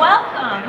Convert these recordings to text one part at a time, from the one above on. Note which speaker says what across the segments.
Speaker 1: Welcome.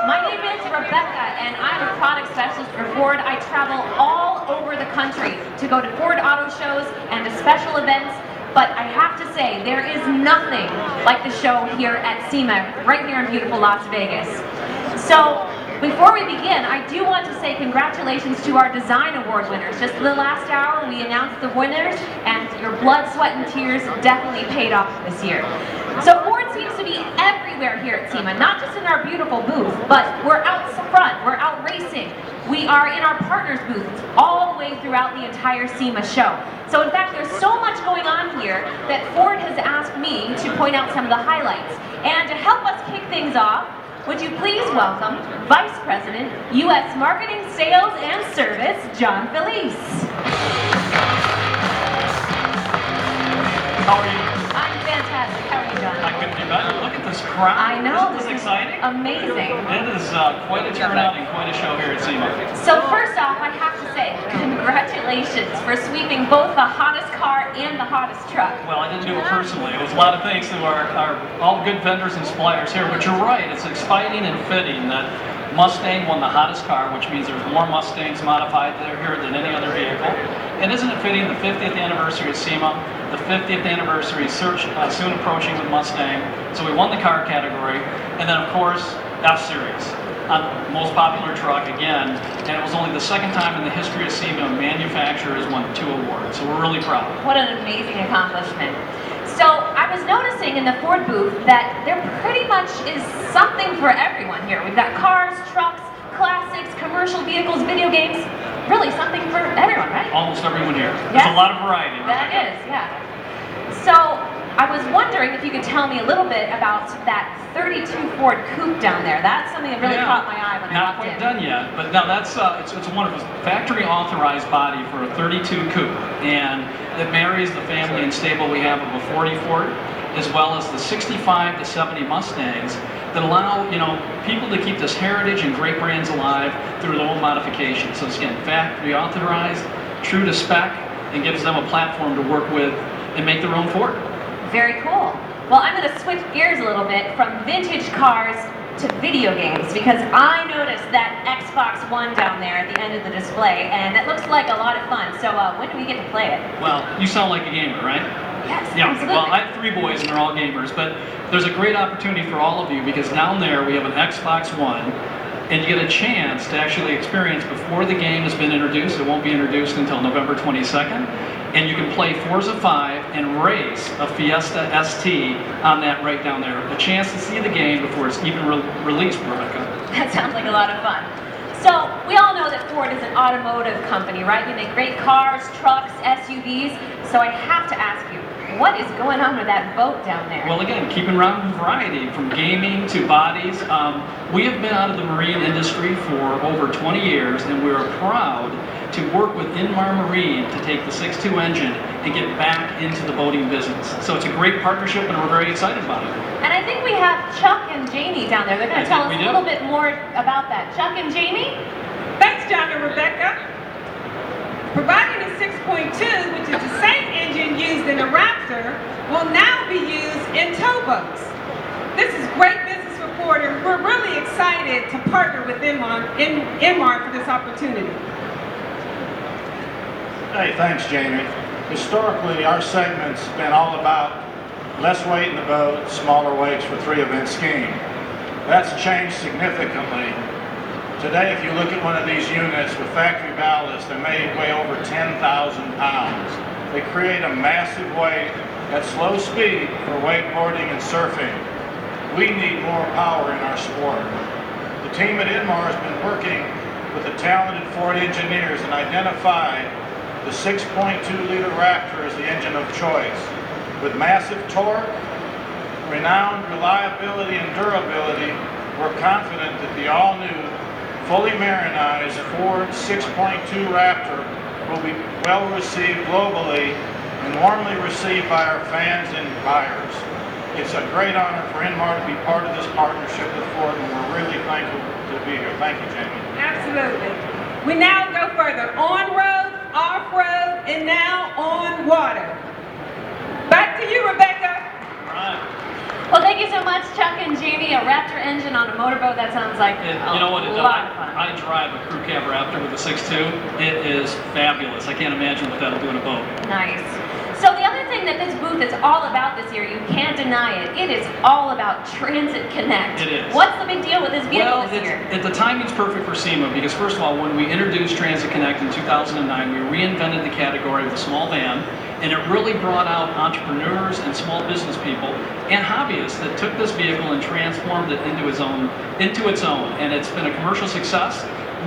Speaker 1: My name is Rebecca, and I'm a product specialist for Ford. I travel all over the country to go to Ford auto shows and to special events, but I have to say, there is nothing like the show here at SEMA, right here in beautiful Las Vegas. So, before we begin, I do want to say congratulations to our design award winners. Just the last hour, we announced the winners, and your blood, sweat, and tears definitely paid off this year. So Ford seems to be everywhere here at SEMA, not just in our beautiful booth, but we're out front, we're out racing. We are in our partners booths all the way throughout the entire SEMA show. So in fact, there's so much going on here that Ford has asked me to point out some of the highlights. And to help us kick things off, would you please welcome Vice President, U.S. Marketing, Sales, and Service, John Felice.
Speaker 2: How are you?
Speaker 1: I'm fantastic. How are you, John?
Speaker 2: I couldn't do better. Look at this crowd.
Speaker 1: I know.
Speaker 2: Isn't this exciting?
Speaker 1: Amazing.
Speaker 2: It is quite a turnout and quite a show here at SEMA.
Speaker 1: So first off, I have to say, congratulations for sweeping both the hottest car and the hottest truck.
Speaker 2: Well, I didn't do it personally. It was a lot of thanks to our all good vendors and suppliers here. But you're right. It's exciting and fitting that Mustang won the hottest car, which means there's more Mustangs modified here than any other vehicle. And isn't it fitting the 50th anniversary of SEMA, the 50th anniversary soon approaching with Mustang. So we won the car category, and then of course F-Series, most popular truck again. And it was only the second time in the history of SEMA a manufacturer has won 2 awards. So we're really proud.
Speaker 1: What an amazing accomplishment. So I was noticing in the Ford booth that there pretty much is something for everyone here. We've got cars, trucks, classics, commercial vehicles, video games, really something for everyone, right?
Speaker 2: Almost everyone here. There's a lot of variety.
Speaker 1: That is, yeah. So I was wondering if you could tell me a little bit about that 32 Ford Coupe down there. That's something that really caught my eye when I walked in.
Speaker 2: Not quite done yet, but now that's it's a wonderful factory authorized body for a 32 Coupe, and it marries the family and stable we have of a 40 Ford, as well as the 65 to 70 Mustangs that allow people to keep this heritage and great brands alive through their own modifications. So it's again factory authorized, true to spec, and gives them a platform to work with and make their own Ford.
Speaker 1: Very cool. Well, I'm going to switch gears a little bit from vintage cars to video games, because I noticed that Xbox One down there at the end of the display, and it looks like a lot of fun. So when do we get to play it?
Speaker 2: Well, you sound like a gamer, right?
Speaker 1: Yes,
Speaker 2: yeah,
Speaker 1: absolutely.
Speaker 2: Well, I have 3 boys and they're all gamers, but there's a great opportunity for all of you, because down there we have an Xbox One, and you get a chance to actually experience before the game has been introduced. It won't be introduced until November 22nd. And you can play Forza 5 and race a Fiesta ST on that right down there. A chance to see the game before it's even released, Rebecca.
Speaker 1: That sounds like a lot of fun. So, we all know that Ford is an automotive company, right? We make great cars, trucks, SUVs. So I have to ask you, what is going on with that boat down there?
Speaker 2: Well, again, keeping around variety, from gaming to bodies. We have been out of the marine industry for over 20 years, and we're proud to work with Indmar Marine to take the 6.2 engine and get back into the boating business. So it's a great partnership, and we're very excited about it.
Speaker 1: And I think we have Chuck and Jamie down there. They're going to tell us a little bit more about that. Chuck and Jamie?
Speaker 3: Thanks, John and Rebecca. Providing the 6.2, which is the same engine used in the Raptor, will now be used in towboats. This is great business for Ford, and we're really excited to partner with Indmar for this opportunity.
Speaker 4: Hey, thanks, Jamie. Historically, our segment's been all about less weight in the boat, smaller weights for 3-event skiing. That's changed significantly. Today, if you look at one of these units with factory ballast, they may weigh over 10,000 pounds. They create a massive weight at slow speed for wakeboarding and surfing. We need more power in our sport. The team at Indmar has been working with the talented Ford engineers and identified the 6.2-liter Raptor as the engine of choice. With massive torque, renowned reliability, and durability, we're confident that the all-new, fully marinized Ford 6.2 Raptor will be well received globally and warmly received by our fans and buyers. It's a great honor for Indmar to be part of this partnership with Ford, and we're really thankful to be here. Thank you, Jamie.
Speaker 3: Absolutely. We now go further on-road, off-road, and now on water. Back to you, Rebecca.
Speaker 2: All right.
Speaker 1: Well, thank you so much, Chuck and Jamie. A Raptor engine on a motorboat, that sounds like
Speaker 2: You know what it does?
Speaker 1: lot of fun.
Speaker 2: I drive a crew cab Raptor with a 6.2. It is fabulous. I can't imagine what that'll do in a boat.
Speaker 1: Nice. So the other thing that this booth is all about this year, you can't deny it, it is all about Transit Connect.
Speaker 2: It is.
Speaker 1: What's the big deal with this vehicle
Speaker 2: Well,
Speaker 1: this year?
Speaker 2: the timing's perfect for SEMA because first of all, when we introduced Transit Connect in 2009, we reinvented the category of the small van, and it really brought out entrepreneurs and small business people and hobbyists that took this vehicle and transformed it into its own. And it's been a commercial success.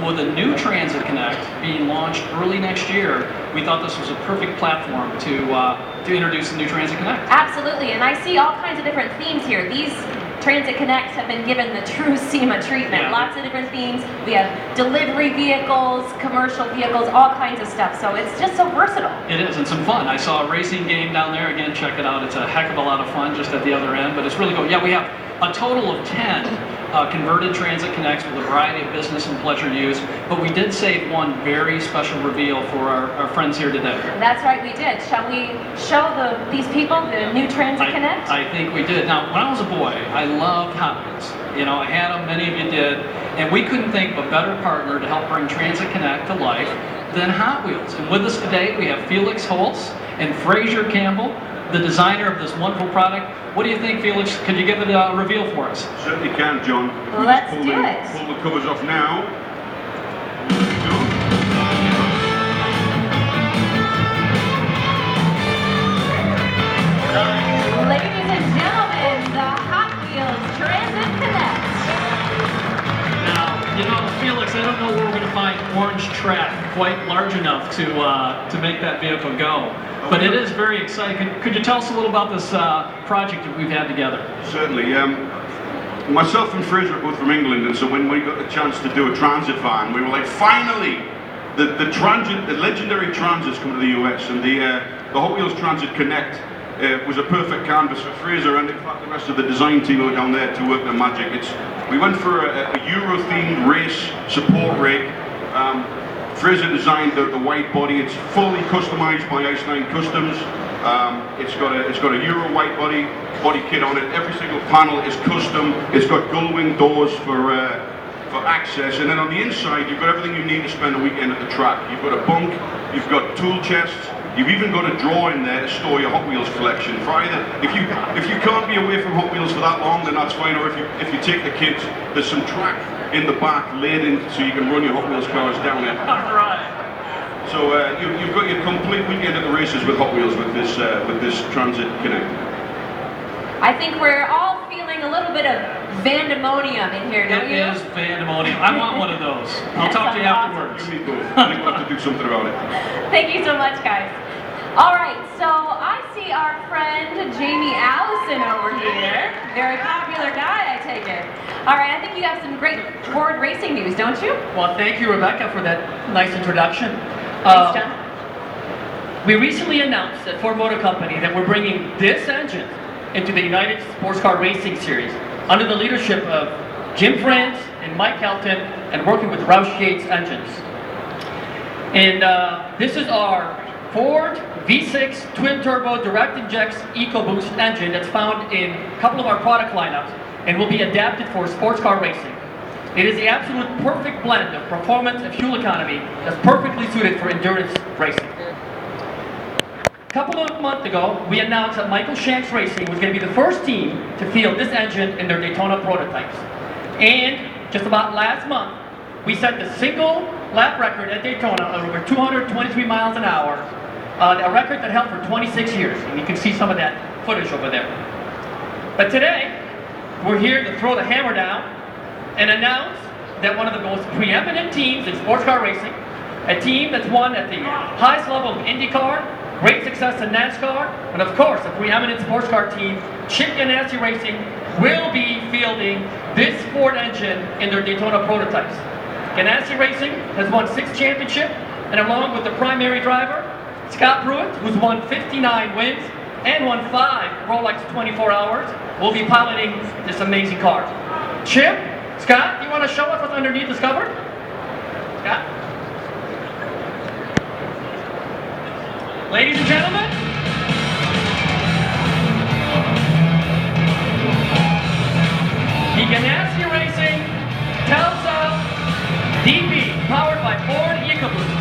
Speaker 2: With a new Transit Connect being launched early next year, we thought this was a perfect platform to introduce the new Transit Connect.
Speaker 1: Absolutely, and I see all kinds of different themes here. These Transit Connects have been given the true SEMA treatment.
Speaker 2: Yeah.
Speaker 1: Lots of different themes. We have delivery vehicles, commercial vehicles, all kinds of stuff. So it's just so versatile.
Speaker 2: It is, and some fun. I saw a racing game down there. Again, check it out. It's a heck of a lot of fun just at the other end, but it's really cool. Yeah, we have a total of 10 converted Transit Connects with a variety of business and pleasure use, but we did save one very special reveal for our friends here today.
Speaker 1: That's right, we did. Shall we show these people the new Transit Connect?
Speaker 2: I think we did. Now, when I was a boy, I loved Hot Wheels. You know, I had them, many of you did, and we couldn't think of a better partner to help bring Transit Connect to life than Hot Wheels. And with us today, we have Felix Holtz and Fraser Campbell, the designer of this wonderful product. What do you think, Felix? Could you give it a reveal for us?
Speaker 5: Certainly can, John. If we
Speaker 1: Let's
Speaker 5: just
Speaker 1: do it.
Speaker 5: pull the covers off now.
Speaker 1: Ladies and gentlemen, the Hot Wheels Transit Connect.
Speaker 2: Now, you know, Felix, I don't know where we're going to find orange track quite large enough to make that vehicle go. But it is very exciting. Could you tell us a little about this project that we've had together?
Speaker 5: Certainly. Myself and Fraser are both from England, and so when we got the chance to do a transit van, we were like, finally, the legendary transits come to the US, and the Hot Wheels Transit Connect was a perfect canvas for Fraser and in fact the rest of the design team who are down there to work their magic. We went for a Euro-themed race support rig. Fraser designed the white body. It's fully customized by Iceland Customs. It's got a Euro white body kit on it. Every single panel is custom. It's got gull-wing doors for access, and then on the inside you've got everything you need to spend a weekend at the track. You've got a bunk, you've got tool chests, you've even got a drawer in there to store your Hot Wheels collection. For either, if you can't be away from Hot Wheels for that long, then that's fine. Or if you take the kids, there's some track in the back laid in so you can run your Hot Wheels cars down it.
Speaker 2: All right.
Speaker 5: So you've got your complete weekend at the races with Hot Wheels with this Transit Connect.
Speaker 1: I think we're all feeling a little bit of Vandemonium in here, don't you?
Speaker 2: It is Vandemonium. I want one of those. I'll talk to you afterwards.
Speaker 5: You need both. I think we'll have to do something about it.
Speaker 1: Thank you so much, guys. All right, so I see our friend Jamie Allison over here. Very popular guy, I take it. All right, I think you have some great Ford racing news, don't you?
Speaker 6: Well, thank you, Rebecca, for that nice introduction.
Speaker 1: Thanks, John.
Speaker 6: We recently announced at Ford Motor Company that we're bringing this engine into the United Sports Car Racing Series under the leadership of Jim France and Mike Helton and working with Roush Yates Engines. And this is our Ford V6 twin-turbo direct inject EcoBoost engine that's found in a couple of our product lineups and will be adapted for sports car racing. It is the absolute perfect blend of performance and fuel economy that's perfectly suited for endurance racing. A couple of months ago, we announced that Michael Shanks Racing was going to be the first team to field this engine in their Daytona prototypes. And just about last month, we set the single lap record at Daytona of over 223 miles an hour, a record that held for 26 years. And you can see some of that footage over there. But today, we're here to throw the hammer down and announce that one of the most preeminent teams in sports car racing, a team that's won at the highest level of IndyCar, great success in NASCAR, and of course, a preeminent sports car team, Chip Ganassi Racing, will be fielding this Ford engine in their Daytona prototypes. Ganassi Racing has won 6 championships, and along with the primary driver, Scott Pruitt, who's won 59 wins and won 5 Rolex 24 Hours, will be piloting this amazing car. Chip, Scott, you want to show us what's underneath this cover? Scott? Ladies and gentlemen, Ganassi Racing Telsa DP, powered by Ford EcoBoost.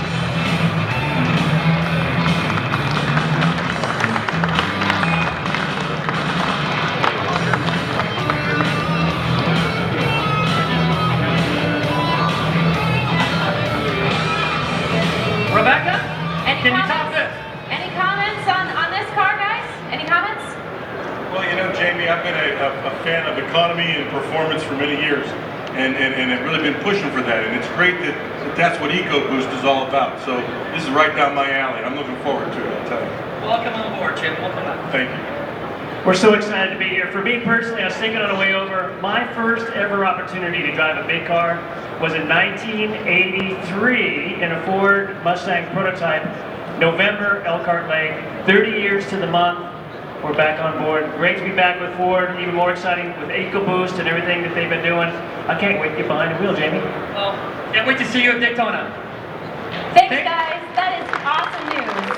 Speaker 6: Rebecca, can you top this?
Speaker 1: Any comments on this car, guys? Any comments?
Speaker 7: Well, you know, Jamie, I've been a fan of economy and performance for many years, and I've really been pushing for that, and it's great that that's what EcoBoost is all about. So this is right down my alley. I'm looking forward to it, I'll tell you.
Speaker 6: Welcome on board, Chip. Welcome back.
Speaker 7: Thank you.
Speaker 8: We're so excited to be here. For me personally, I was thinking on the way over, my first ever opportunity to drive a big car was in 1983 in a Ford Mustang prototype, November, Elkhart Lake, 30 years to the month. We're back on board. Great to be back with Ford, even more exciting with EcoBoost and everything that they've been doing. I can't wait to get behind the wheel, Jamie.
Speaker 6: Well, can't wait to see you at Daytona.
Speaker 1: Thanks, guys. That is awesome news.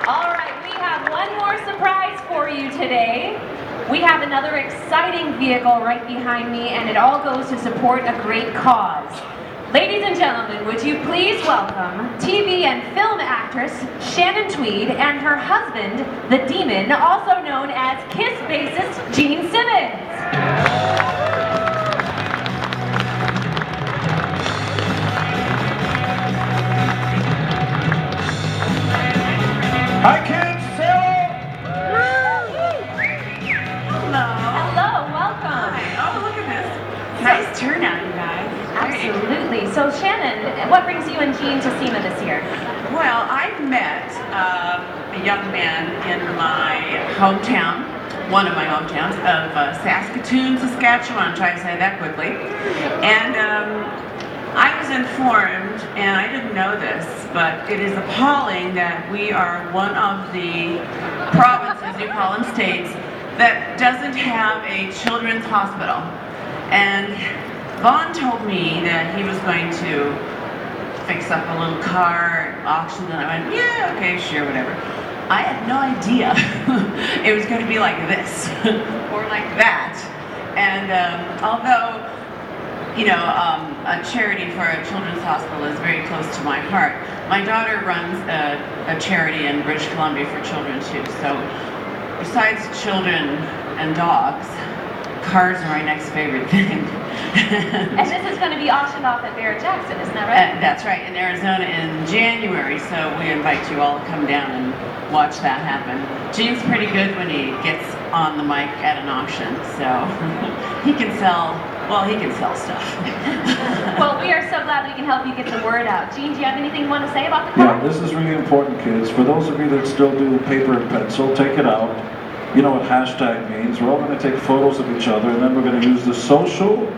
Speaker 1: All right, we have one more surprise for you today. We have another exciting vehicle right behind me, and it all goes to support a great cause. Ladies and gentlemen, would you please welcome TV and film actress Shannon Tweed and her husband, the Demon, also known as KISS bassist Gene Simmons.
Speaker 4: Hi, kids.
Speaker 1: Hello, welcome.
Speaker 9: Oh, look at this. Nice turnout, you guys.
Speaker 1: Absolutely. So Shannon, what brings you and Gene to SEMA this year?
Speaker 9: Well, I met a young man in my hometown, one of my hometowns of Saskatoon, Saskatchewan. I'm trying to say that quickly. And I was informed, and I didn't know this, but it is appalling that we are one of the provinces, you call them states, that doesn't have a children's hospital. And Vaughn told me that he was going to fix up a little car auction, and I went, yeah, okay, sure, whatever. I had no idea it was going to be like this or like that. And although, you know, a charity for a children's hospital is very close to my heart, my daughter runs a charity in British Columbia for children too. So besides children and dogs, cars are my next favorite thing.
Speaker 1: And this is going to be auctioned off at Barrett-Jackson, isn't that right?
Speaker 9: That's right, in Arizona in January, so we invite you all to come down and watch that happen. Gene's pretty good when he gets on the mic at an auction, so he can sell, well, he can sell stuff.
Speaker 1: Well, we are so glad we can help you get the word out. Gene, do you have anything you want to say about the car?
Speaker 10: Yeah, this is really important, kids. For those of you that still do paper and pencil, take it out. You know what hashtag means. We're all going to take photos of each other, and then we're going to use the social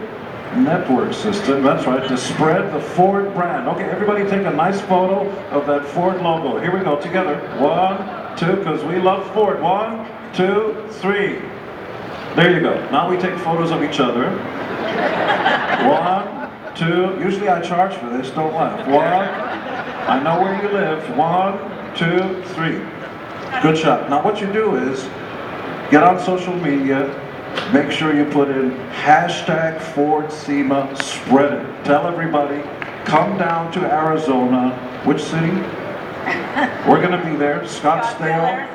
Speaker 10: network system, that's right, to spread the Ford brand. Okay, everybody take a nice photo of that Ford logo. Here we go, together. 1, 2, because we love Ford. 1, 2, 3. There you go. Now we take photos of each other. 1, 2, usually I charge for this, don't laugh. 1, I know where you live. 1, 2, 3. Good shot. Now what you do is, get on social media, make sure you put in hashtag Ford SEMA, spread it. Tell everybody, come down to Arizona. Which city? We're going to be there, Scottsdale,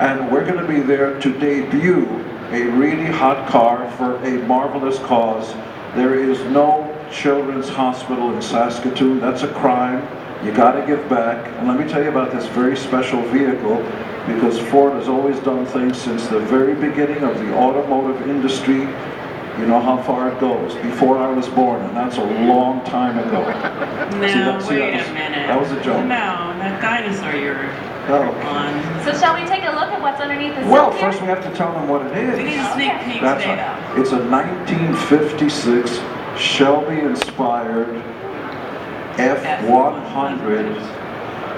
Speaker 10: and we're going to be there to debut a really hot car for a marvelous cause. There is no children's hospital in Saskatoon. That's a crime. You got to give back. And let me tell you about this very special vehicle, because Ford has always done things since the very beginning of the automotive industry. You know how far it goes, before I was born, and that's a long time ago.
Speaker 9: No, wait a minute.
Speaker 10: That was a joke.
Speaker 9: No, that dinosaur you're on.
Speaker 1: So shall we take a look at what's underneath the
Speaker 10: Well,
Speaker 1: silk here?
Speaker 10: first we have to tell them what it is.
Speaker 9: We need a sneak peek
Speaker 10: That's
Speaker 9: today,
Speaker 10: right.
Speaker 9: though.
Speaker 10: It's a 1956 Shelby Inspired F100.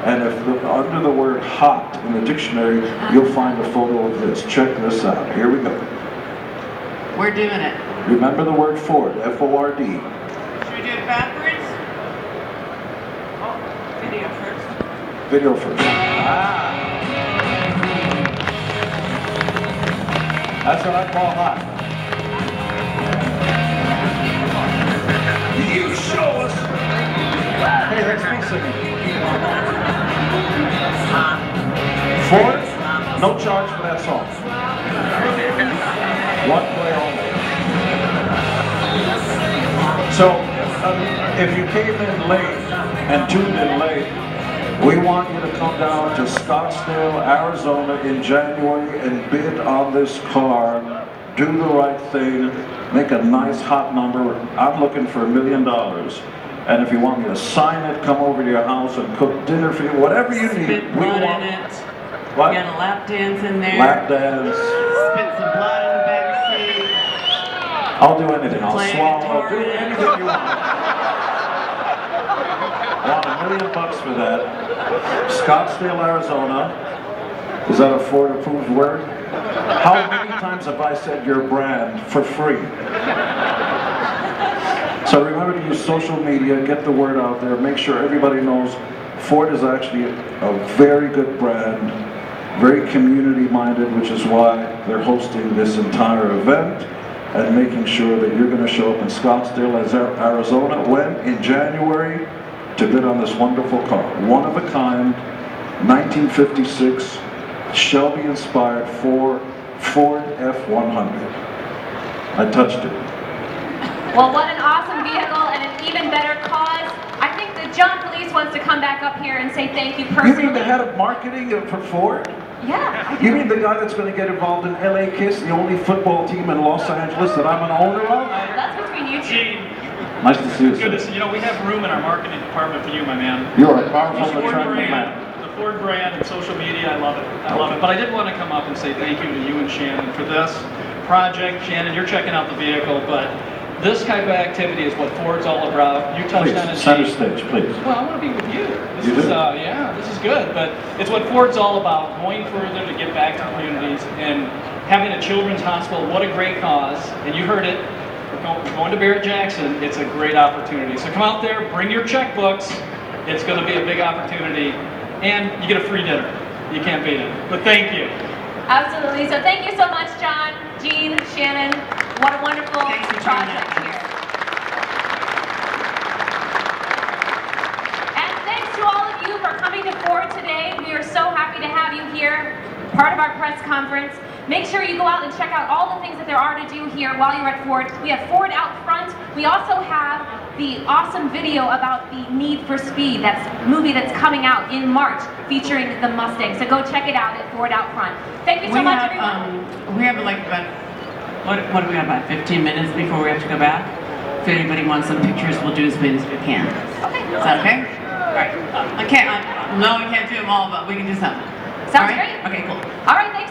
Speaker 10: And if under the word hot in the dictionary, you'll find a photo of this. Check this out. Here we go.
Speaker 9: We're doing it.
Speaker 10: Remember the word Ford, F-O-R-D.
Speaker 9: Should we do it backwards? Oh, video first.
Speaker 10: Video first. That's what I call hot. Ford, no charge for that song. One play only. So, if you came in late and tuned in late, we want you to come down to Scottsdale, Arizona in January and bid on this car. Do the right thing, make a nice hot number. I'm looking for $1 million. And if you want me to sign it, come over to your house and cook dinner for you, whatever you need.
Speaker 9: Spit blood in it.
Speaker 10: What?
Speaker 9: Get a lap dance in there.
Speaker 10: Lap dance.
Speaker 9: Spit some blood in the back seat.
Speaker 10: I'll do anything. I'll
Speaker 9: Play
Speaker 10: swallow.
Speaker 9: guitar
Speaker 10: Do
Speaker 9: in it.
Speaker 10: anything you want. I want $1 million for that. Scottsdale, Arizona. Is that a Ford approved word? How many times have I said your brand for free? So remember to use social media, get the word out there, make sure everybody knows Ford is actually a very good brand, very community minded, which is why they're hosting this entire event and making sure that you're going to show up in Scottsdale, Arizona, when? In January, to bid on this wonderful car. One of a kind, 1956, Shelby Inspired Ford F100. I touched it.
Speaker 1: Well, what an awesome vehicle and an even better cause. I think that John Police wants to come back up here and say thank you personally.
Speaker 10: You mean the head of marketing for Ford?
Speaker 1: Yeah.
Speaker 10: You mean the guy that's going to get involved in LA Kiss, the only football team in Los Angeles that I'm an owner of?
Speaker 1: That's between you two.
Speaker 2: Gene,
Speaker 10: Nice to see you,
Speaker 2: good to
Speaker 10: sir.
Speaker 2: see you. We have room in our marketing department for you, my man.
Speaker 10: You're a powerful,
Speaker 2: The Ford
Speaker 10: attractive
Speaker 2: brand,
Speaker 10: man.
Speaker 2: the Ford brand and social media, I love it. I love it. But I did want to come up and say thank you to you and Shannon for this project. Shannon, you're checking out the vehicle, but this type of activity is what Ford's all about. You touched on it.
Speaker 10: Please, center stage, please.
Speaker 2: Well, I want to be with you.
Speaker 10: You do?
Speaker 2: Yeah, this is good. But it's what Ford's all about, going further to give back to communities and having a children's hospital. What a great cause. And you heard it. We're going to Barrett-Jackson. It's a great opportunity. So come out there, bring your checkbooks. It's going to be a big opportunity. And you get a free dinner. You can't beat it. But thank you.
Speaker 1: Absolutely. So thank you so much, John, Gene, Shannon. What a wonderful project here. And thanks to all of you for coming to Ford today. We are so happy to have you here, part of our press conference. Make sure you go out and check out all the things that there are to do here while you're at Ford. We have Ford Out Front. We also have the awesome video about the Need for Speed, that movie that's coming out in March featuring the Mustang. So go check it out at Ford Out Front. Thank you so much, everyone.
Speaker 9: We have like about, what do we have, about 15 minutes before we have to go back? If anybody wants some pictures, we'll do as many as we can.
Speaker 1: Okay.
Speaker 9: Is that okay? All right. No, we can't do them all, but we can do some.
Speaker 1: Sounds
Speaker 9: all right?
Speaker 1: great.
Speaker 9: Okay, cool.
Speaker 1: All right, thanks.